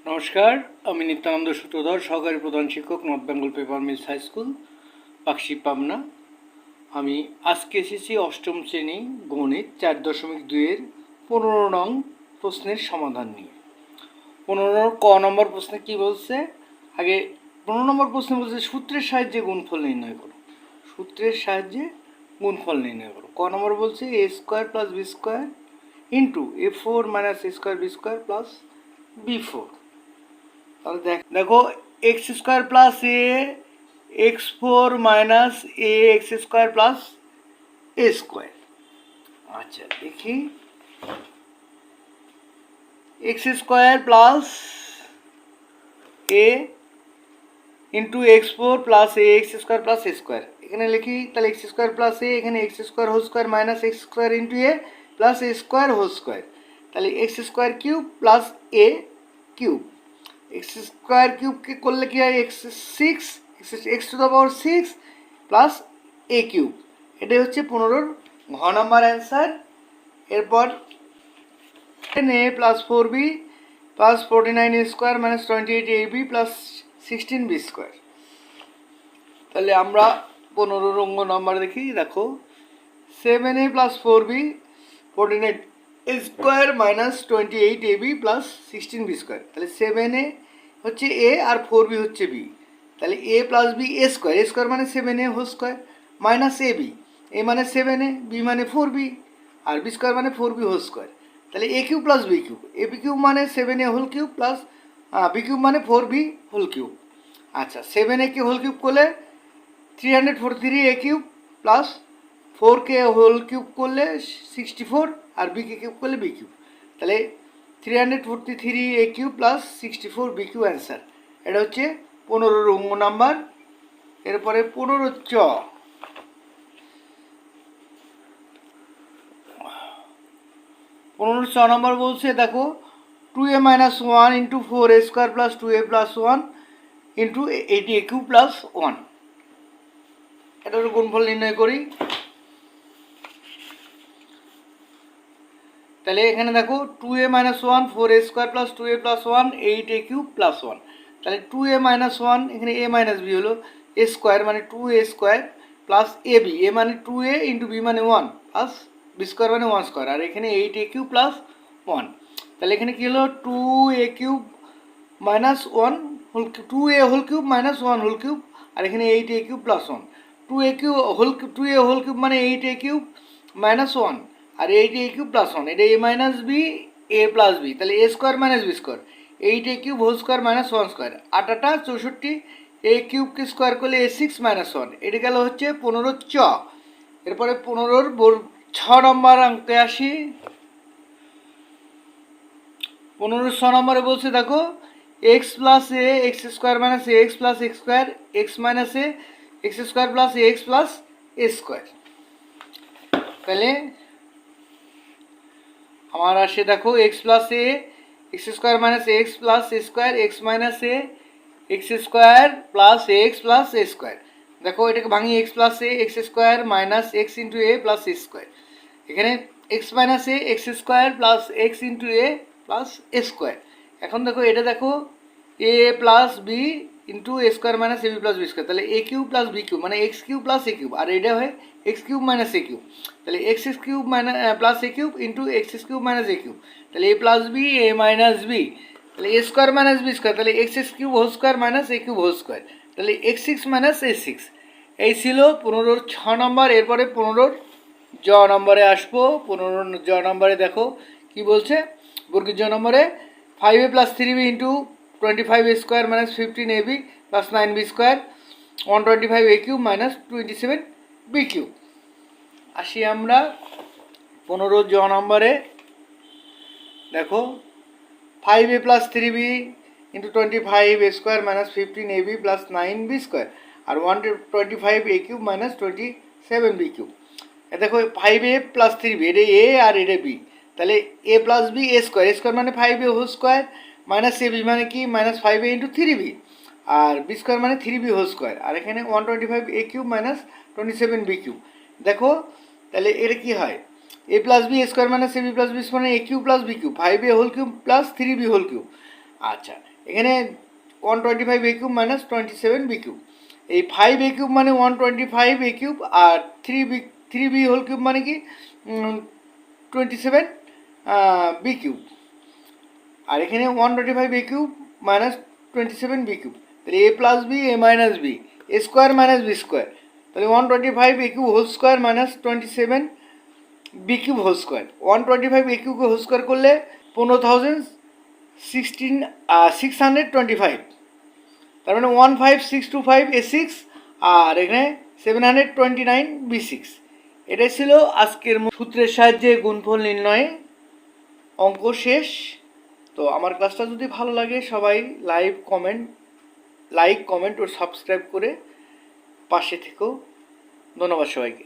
নমস্কার, আমি নিত্যানন্দ সূত্রধর, সহকারী প্রধান শিক্ষক, north Bengal paper mills high school, Pakshi, Pabna. আমি আজকে এসেছি অষ্টম শ্রেণী গণিত 4.2-এর 15 নং প্রশ্নের সমাধান নিয়ে। 15 ক নম্বর প্রশ্নে কি বলছে? আগে 15 নম্বর প্রশ্নে বলছে সূত্রের সাহায্যে গুণফল নির্ণয় করো। সূত্রের সাহায্যে গুণফল নির্ণয় করো। ক নম্বর বলছে a square plus B square into a4 minus a square B square plus b4। তাহলে দেখো x square plus x4 minus x square plus A square. আচ্ছা দেখি, x square plus A into x4 plus x square plus A square. এখানে লিখি তাহলে x square plus এখানে x square whole square minus x square into A plus A square whole square. তাহলে x square cube plus A cube. X square কিউবকে করলে কি হয়? X to the power 6 plus A cube. এটাই হচ্ছে 15 ঘ number answer. এরপর 10a plus 4b plus 49a square minus 28ab plus 16b square. তাহলে আমরা 15 নম্বর দেখি। দেখো 7a plus 4b 49 square minus 28ab plus 16b square. তাহলে 7a হচ্ছে এ আর 4b হচ্ছে বি। তাহলে A plus B A square মানে 7a whole square minus A B. এ মানে 7a, বি মানে 4b, আর বি স্কোয়ার মানে 4b হোল স্কোয়ার। তাহলে A cube plus B cube, A B cube মানে 7a whole cube plus B cube মানে 4b whole cube. আচ্ছা 7a কে whole cube করলে 343 A cube plus 4কে whole cube করলে 64 আর বিকে কিউব করলে বি কিউব। তাহলে 343 A cube plus 64 B cube answer. এটা হচ্ছে 15 নাম্বার। এরপরে 15 চ। 15 চ নম্বর বলছে দেখো 2a minus 1 into 4a square plus 2a plus 1 into 80a cube plus 1। এটার গুণফল নির্ণয় করি। তাহলে এখানে দেখো 2a minus 1 4a square plus 2a plus 1 8a cube plus 1। তাহলে 2a মাইনাস 1 এখানে a মাইনাস বি হলো এ স্কোয়ার মানে 2a square plus A B, এ মানে 2a ইন্টু বি মানে 1 প্লাস বি স্কোয়ার মানে 1 স্কোয়ার, আর এখানে 8a কিউব প্লাস 1। তাহলে এখানে কী হলো 2a cube minus 1 whole 2a whole cube minus 1 whole cube, আর এখানে 8a cube plus 1। 2a whole cube মানে 8a কিউব মাইনাস 1 আর 8a কিউব প্লাস 1। এটা A minus B A plus B, তাহলে A square minus B square 8a cube whole square minus 1 square. 8 64, A কিউবকে square করলে a6 minus 1। এটা গেল হচ্ছে 15 চ। এরপরে 15 ছ নম্বর অঙ্কে আসি। 15 ছ নম্বরে বলছে দেখো x plus A x square minus A x plus x square x minus A x square plus A x plus A square. তাহলে আমার আসে দেখো x plus A x square minus x plus A square x minus A x square plus x plus A square. দেখো এটাকে ভাঙি x plus A x square minus x into A plus A square. এখানে x minus A x square plus x into A plus A square. এখন দেখো এটা দেখো A plus B into A square minus A B plus B square. তাহলে A cube plus B cube মানে x cube plus A cube, আর এটা হয় x cube minus A cube. তাহলে x cube minus plus A cube into x cube minus A cube. তাহলে A plus B A minus B, তাহলে A square minus B square, তাহলে x cube whole square minus A cube whole square. তাহলে x 6 minus A 6। এই ছিল 15 ছ নম্বর। এরপরে 15 জ নম্বরে আসবো। 15 জ নম্বরে দেখো কি বলছে। বর্গীর জ নম্বরে 5a plus 3b into 25a square minus 15ab plus 9b square 125a cube minus 27b cube. আসি আমরা 15 জ নম্বরে। দেখো 5a plus 3b into 25a square minus 15ab plus 9b square আর 125a cube minus 27b cube. দেখো 5a plus 3b, এটা এ আর এটা B. তাহলে A plus B A square মানে 5a whole square minus A B মানে কি minus 5a into 3b, আর B square মানে 3b whole square, আর এখানে 125a cube minus 27b cube. দেখো তাহলে এটা কি হয় A plus B square minus A B plus B square A cube plus B cube 5a whole cube plus 3b whole cube. আচ্ছা এখানে 125 a cube minus 27 b cube, এই 5 a cube মানে 125 a cube, আর 3b whole cube মানে কি 27 b cube, আর এখানে 125 a cube minus 27 b cube, তাহলে a plus B A minus B A square minus B square, তাহলে 125 a cube whole square minus 27 B cube whole square. 125 a cube whole square করলে 15,625, তার মানে 15625 a6, আর এখানে 729 b6। এটাই ছিল আজকের সূত্রের সাহায্যে গুণফল নির্ণয় অঙ্ক শেষ। তো আমার ক্লাসটা যদি ভালো লাগে সবাই লাইক কমেন্ট ও সাবস্ক্রাইব করে পাশে থেকেও। ধন্যবাদ সবাইকে।